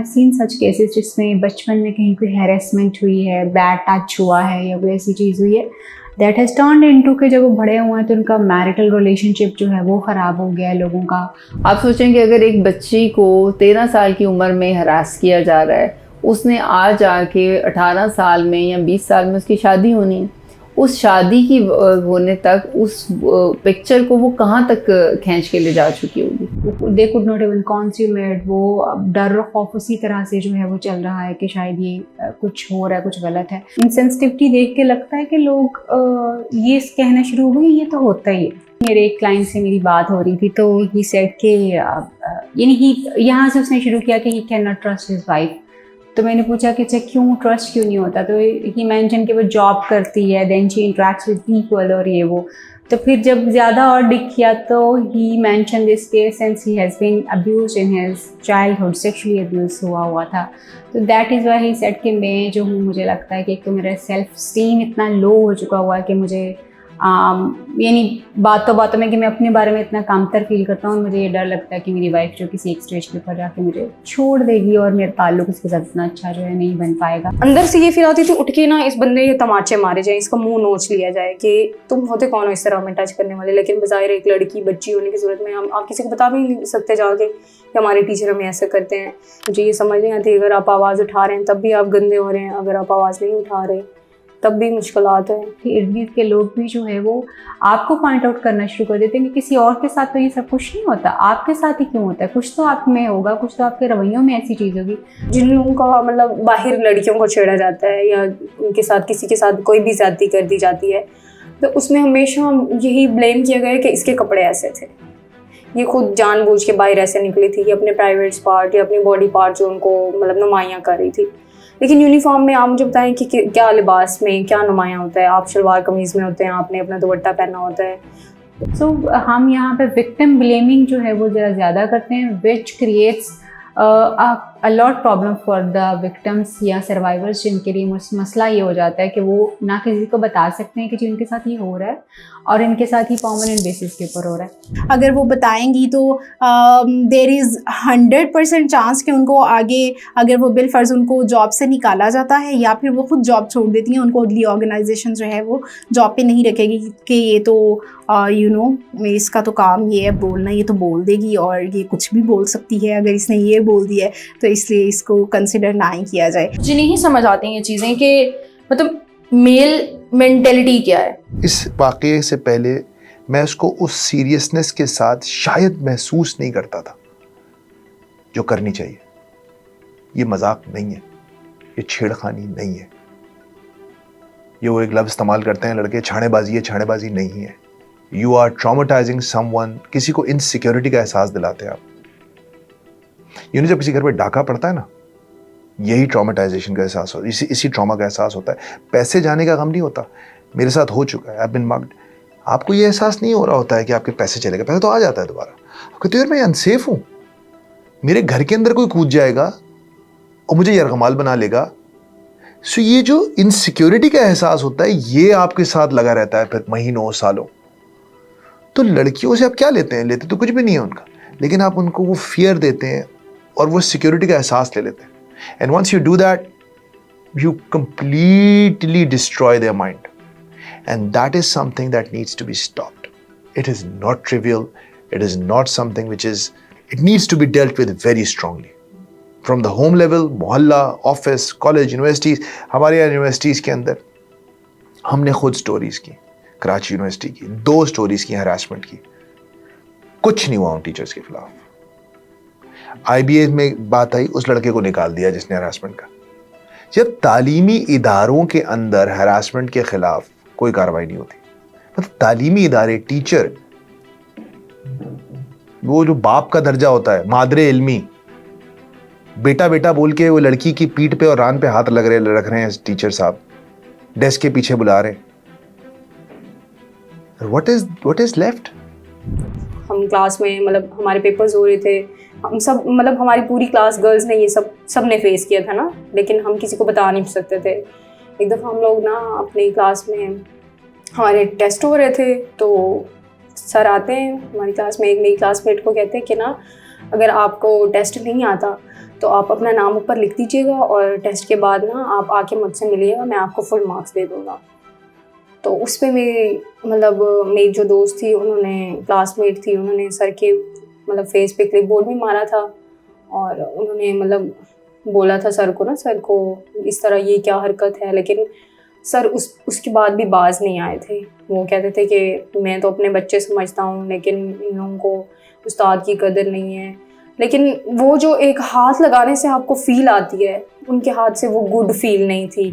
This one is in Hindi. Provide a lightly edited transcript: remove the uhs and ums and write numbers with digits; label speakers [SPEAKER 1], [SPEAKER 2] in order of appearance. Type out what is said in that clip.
[SPEAKER 1] हैव सीन सच केसेस जिसमें बचपन में कहीं कोई हैरेसमेंट हुई है, बैड टच हुआ है या कोई ऐसी चीज़ हुई है, दैट हैज़ टर्न्ड इनटू के जब वो बड़े हुए हैं तो उनका मैरिटल रिलेशनशिप जो है वो ख़राब हो गया है लोगों का।
[SPEAKER 2] आप सोचें कि अगर एक बच्ची को 13 साल की उम्र में हरास किया जा रहा है, उसने आज आके 18 साल में या 20 साल में उसकी शादी होनी है, उस शादी की होने तक उस पिक्चर को वो कहाँ तक खींच के ले जा चुकी होगी।
[SPEAKER 1] दे कुड नॉट इवन कॉन्ज्यूमेट, वो डर खौफ उसी तरह से जो है वो चल रहा है कि शायद ये कुछ हो रहा है, कुछ गलत है। इनसेंसिटिविटी देख के लगता है कि लोग ये कहना शुरू हो गए ये तो होता ही है। मेरे एक क्लाइंट से मेरी बात हो रही थी तो ही सेड के यानी कि यहाँ से उसने शुरू किया कि he can not trust his wife. तो मैंने पूछा कि अच्छा क्यों ट्रस्ट क्यों नहीं होता, तो ही मेंशन कि वो जॉब करती है, then she interacts with people और ये वो। तो फिर जब ज़्यादा और डिग किया तो he mention this case since he has been abused in his childhood, sexually abuse हुआ था। तो that is why he said कि मैं जो हूँ, मुझे लगता है कि एक तो मेरा सेल्फ स्टीम इतना लो हो चुका हुआ है कि मुझे यानी बातों में कि मैं अपने बारे में इतना कमतर फील करता हूँ। मुझे ये डर लगता है कि मेरी वाइफ जो किसी एक स्टेज के ऊपर जाके मुझे छोड़ देगी और मेरा ताल्लुक उसके साथ इतना अच्छा जो है नहीं बन पाएगा।
[SPEAKER 3] अंदर से ये फील आती थी उठ के ना इस बंदे ये तमाचे मारे जाए, इसका मुंह नोच लिया जाए कि तुम होते कौन हो इस तरह में टच करने वाले। लेकिन बज़ाहिर एक लड़की बच्ची होने की सूरत में हम आप किसी को बता भी नहीं सकते जाके कि हमारे टीचर हमें ऐसे करते हैं। मुझे ये समझ नहीं आती, अगर आप आवाज़ उठा रहे हैं तब भी आप गंदे हो रहे हैं, अगर आप आवाज़ नहीं उठा रहे तब भी मुश्किलात है।
[SPEAKER 1] इर्द गिर्द के लोग भी जो है वो आपको पॉइंट आउट करना शुरू कर देते हैं कि किसी और के साथ तो ये सब कुछ नहीं होता, आपके साथ ही क्यों होता है, कुछ तो आप में होगा, कुछ तो आपके रवैयों में ऐसी चीज़ होगी।
[SPEAKER 3] जिन लोगों का मतलब बाहर लड़कियों को छेड़ा जाता है या उनके साथ किसी के साथ कोई भी ज्यादती कर दी जाती है, तो उसमें हमेशा यही ब्लेम किया गया है कि इसके कपड़े ऐसे थे, ये खुद जानबूझ के बाहर ऐसे निकली थी, कि अपने प्राइवेट पार्ट या अपनी बॉडी पार्ट जो उनको मतलब नुमायाँ कर रही थी। लेकिन यूनिफॉर्म में आप मुझे बताएं कि क्या लिबास में क्या नुमायाँ होता है। आप शलवार कमीज़ में होते हैं, आपने अपना दुपट्टा पहना होता है।
[SPEAKER 1] सो हम यहाँ पे विक्टिम ब्लेमिंग जो है वो ज़रा ज़्यादा करते हैं, which creates a lot problem for the victims या सर्वाइवर्स, जिनके लिए मसला ये हो जाता है कि वो ना किसी को बता सकते हैं कि जी उनके साथ ये हो रहा है और इनके साथ ही परमानेंट बेसिस के ऊपर हो रहा है।
[SPEAKER 4] अगर वो बताएंगी तो देर इज़ 100% चांस कि उनको आगे अगर वो बिलफर्ज उनको जॉब से निकाला जाता है या फिर वो खुद जॉब छोड़ देती हैं, उनको अगली ऑर्गेनाइजेशन जो है वो जॉब पे नहीं रखेगी कि ये तो इसका तो काम ये है बोलना, ये तो बोल देगी और ये कुछ भी बोल सकती है, अगर इसने ये बोल दिया है तो इसलिए इसको कंसिडर ना ही किया जाए।
[SPEAKER 3] मुझे नहीं समझ आती हैं ये चीज़ें कि मतलब मेल मेंटेलिटी क्या है।
[SPEAKER 5] इस वाक़ये से पहले मैं उसको उस सीरियसनेस के साथ शायद महसूस नहीं करता था जो करनी चाहिए। ये मजाक नहीं है, ये छेड़खानी नहीं है, ये वो एक लफ्ज़ इस्तेमाल करते हैं लड़के, छानेबाजी है, छानेबाजी नहीं है। यू आर ट्रॉमेटाइजिंग समवन, किसी को इनसिक्योरिटी का एहसास दिलाते हैं आप। जब किसी घर पे डाका पड़ता है ना, यही ट्रॉमेटाइजेशन का एहसास होता है, इसी ट्रॉमा का एहसास होता है। पैसे जाने का गम नहीं होता, मेरे साथ हो चुका है, आई हैव बीन मग्ड। आपको ये एहसास नहीं हो रहा होता है कि आपके पैसे चले गए, पैसे तो आ जाता है दोबारा। आपको तो यार मैं अनसेफ हूँ, मेरे घर के अंदर कोई कूद जाएगा और मुझे यरगमाल बना लेगा। सो ये जो इनसिक्योरिटी का एहसास होता है ये आपके साथ लगा रहता है फिर महीनों सालों। तो लड़कियों से आप क्या लेते हैं? लेते तो कुछ भी नहीं है उनका, लेकिन आप उनको वो फियर देते हैं और वो सिक्योरिटी का एहसास ले लेते हैं। And once you do that, you completely destroy their mind, and that is something that needs to be stopped. It is not trivial, it is not something which is, it needs to be dealt with very strongly from the home level, मोहल्ला, ऑफिस, कॉलेज, यूनिवर्सिटीज़। हमारे यहाँ यूनिवर्सिटीज़ के अंदर हमने खुद स्टोरीज़ की, कराची यूनिवर्सिटी की 2 स्टोरीज़ की हरासमेंट की, कुछ नहीं हुआ उन टीचर्स के खिलाफ। IBA में बात आई, उस लड़के को निकाल दिया जिसने हरासमेंट का। जब तालीमी इदारों के अंदर हरासमेंट के खिलाफ कोई कार्रवाई नहीं होती, मतलब तालीमी इदारे, टीचर, वो जो बाप का दर्जा होता है, मादरे इल्मी, बेटा बेटा बोल के वो लड़की की पीठ पे और रान पे हाथ रख रहे हैं टीचर साहब, डेस्क के पीछे बुला रहे हैं। What is left?
[SPEAKER 3] हम क्लास में मतलब हमारे पेपर्स हो रहे थे, हम सब मतलब हमारी पूरी क्लास गर्ल्स ने ये सब ने फेस किया था ना, लेकिन हम किसी को बता नहीं सकते थे। एक दफ़ा हम लोग ना अपनी क्लास में हमारे टेस्ट हो रहे थे, तो सर आते हैं हमारी क्लास में, एक मेरी क्लासमेट को कहते हैं कि ना अगर आपको टेस्ट नहीं आता तो आप अपना नाम ऊपर लिख दीजिएगा और टेस्ट के बाद ना आप आके मुझसे मिलिएगा, मैं आपको फुल मार्क्स दे दूँगा। तो उस पे मेरी जो दोस्त थी, उन्होंने क्लासमेट थी, उन्होंने सर के फेस पे क्लिपबोर्ड भी मारा था और उन्होंने बोला था सर को इस तरह ये क्या हरकत है, लेकिन सर उसके बाद भी बाज नहीं आए थे। वो कहते थे कि मैं तो अपने बच्चे समझता हूँ, लेकिन इन लोगों को उस्ताद की कदर नहीं है। लेकिन वो जो एक हाथ लगाने से आपको फील आती है, उनके हाथ से वो गुड फील नहीं थी।